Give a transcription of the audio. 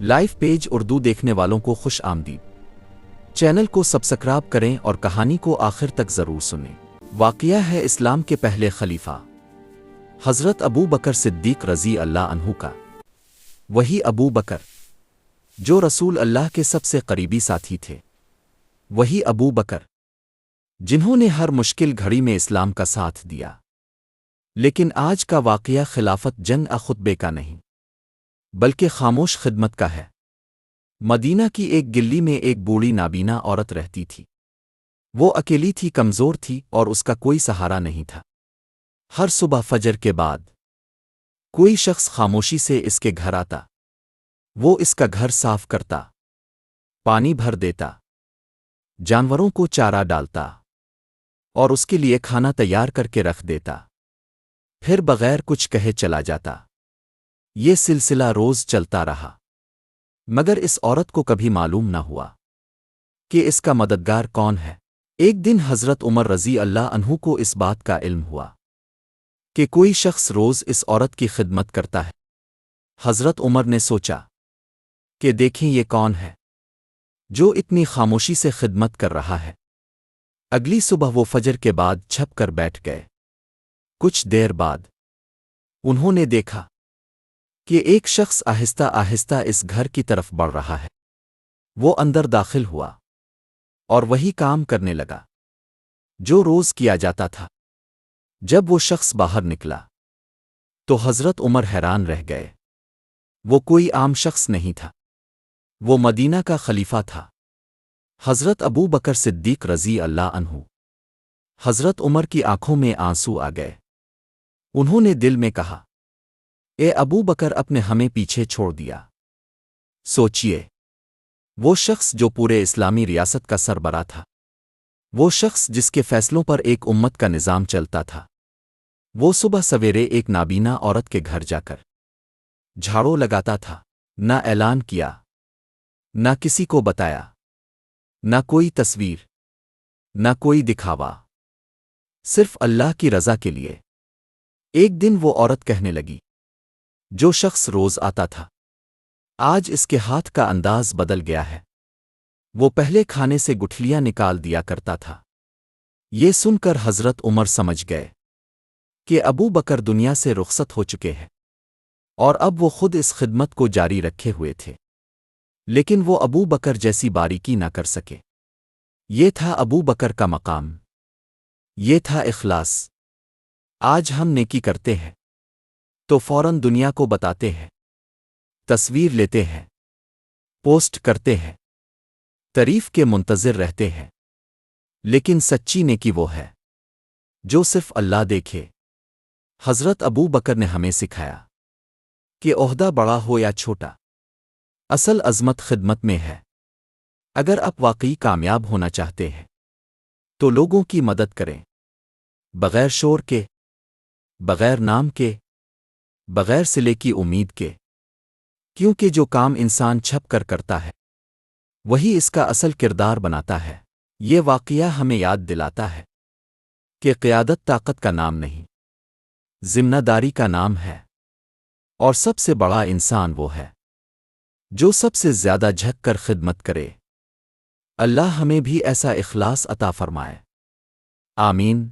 Live page Urdu دیکھنے والوں کو خوش آمدید۔ چینل کو سبسکرائب کریں اور کہانی کو آخر تک ضرور سنیں۔ واقعہ ہے اسلام کے پہلے خلیفہ حضرت ابو بکر صدیق رضی اللہ عنہ کا۔ وہی ابو بکر جو رسول اللہ کے سب سے قریبی ساتھی تھے، وہی ابو بکر جنہوں نے ہر مشکل گھڑی میں اسلام کا ساتھ دیا۔ لیکن آج کا واقعہ خلافت جنگ خطبے کا نہیں، بلکہ خاموش خدمت کا ہے۔ مدینہ کی ایک گلی میں ایک بوڑھی نابینا عورت رہتی تھی۔ وہ اکیلی تھی، کمزور تھی اور اس کا کوئی سہارا نہیں تھا۔ ہر صبح فجر کے بعد کوئی شخص خاموشی سے اس کے گھر آتا۔ وہ اس کا گھر صاف کرتا، پانی بھر دیتا، جانوروں کو چارہ ڈالتا اور اس کے لیے کھانا تیار کر کے رکھ دیتا، پھر بغیر کچھ کہے چلا جاتا۔ یہ سلسلہ روز چلتا رہا، مگر اس عورت کو کبھی معلوم نہ ہوا کہ اس کا مددگار کون ہے۔ ایک دن حضرت عمر رضی اللہ عنہ کو اس بات کا علم ہوا کہ کوئی شخص روز اس عورت کی خدمت کرتا ہے۔ حضرت عمر نے سوچا کہ دیکھیں یہ کون ہے جو اتنی خاموشی سے خدمت کر رہا ہے۔ اگلی صبح وہ فجر کے بعد چھپ کر بیٹھ گئے۔ کچھ دیر بعد انہوں نے دیکھا کہ ایک شخص آہستہ آہستہ اس گھر کی طرف بڑھ رہا ہے۔ وہ اندر داخل ہوا اور وہی کام کرنے لگا جو روز کیا جاتا تھا۔ جب وہ شخص باہر نکلا تو حضرت عمر حیران رہ گئے۔ وہ کوئی عام شخص نہیں تھا، وہ مدینہ کا خلیفہ تھا، حضرت ابو بکر صدیق رضی اللہ عنہ۔ حضرت عمر کی آنکھوں میں آنسو آ گئے۔ انہوں نے دل میں کہا، اے ابو بکر، اپنے ہمیں پیچھے چھوڑ دیا۔ سوچئے، وہ شخص جو پورے اسلامی ریاست کا سربراہ تھا، وہ شخص جس کے فیصلوں پر ایک امت کا نظام چلتا تھا، وہ صبح سویرے ایک نابینا عورت کے گھر جا کر جھاڑو لگاتا تھا۔ نہ اعلان کیا، نہ کسی کو بتایا، نہ کوئی تصویر، نہ کوئی دکھاوا، صرف اللہ کی رضا کے لیے۔ ایک دن وہ عورت کہنے لگی، جو شخص روز آتا تھا، آج اس کے ہاتھ کا انداز بدل گیا ہے۔ وہ پہلے کھانے سے گٹھلیاں نکال دیا کرتا تھا۔ یہ سن کر حضرت عمر سمجھ گئے کہ ابو بکر دنیا سے رخصت ہو چکے ہیں، اور اب وہ خود اس خدمت کو جاری رکھے ہوئے تھے۔ لیکن وہ ابو بکر جیسی باریکی نہ کر سکے۔ یہ تھا ابو بکر کا مقام، یہ تھا اخلاص۔ آج ہم نیکی کرتے ہیں تو فوراً دنیا کو بتاتے ہیں، تصویر لیتے ہیں، پوسٹ کرتے ہیں، تعریف کے منتظر رہتے ہیں۔ لیکن سچی نیکی وہ ہے جو صرف اللہ دیکھے۔ حضرت ابو بکر نے ہمیں سکھایا کہ عہدہ بڑا ہو یا چھوٹا، اصل عظمت خدمت میں ہے۔ اگر آپ واقعی کامیاب ہونا چاہتے ہیں تو لوگوں کی مدد کریں، بغیر شور کے، بغیر نام کے، بغیر صلے کی امید کے، کیونکہ جو کام انسان چھپ کر کرتا ہے وہی اس کا اصل کردار بناتا ہے۔ یہ واقعہ ہمیں یاد دلاتا ہے کہ قیادت طاقت کا نام نہیں، ذمہ داری کا نام ہے، اور سب سے بڑا انسان وہ ہے جو سب سے زیادہ جھک کر خدمت کرے۔ اللہ ہمیں بھی ایسا اخلاص عطا فرمائے، آمین۔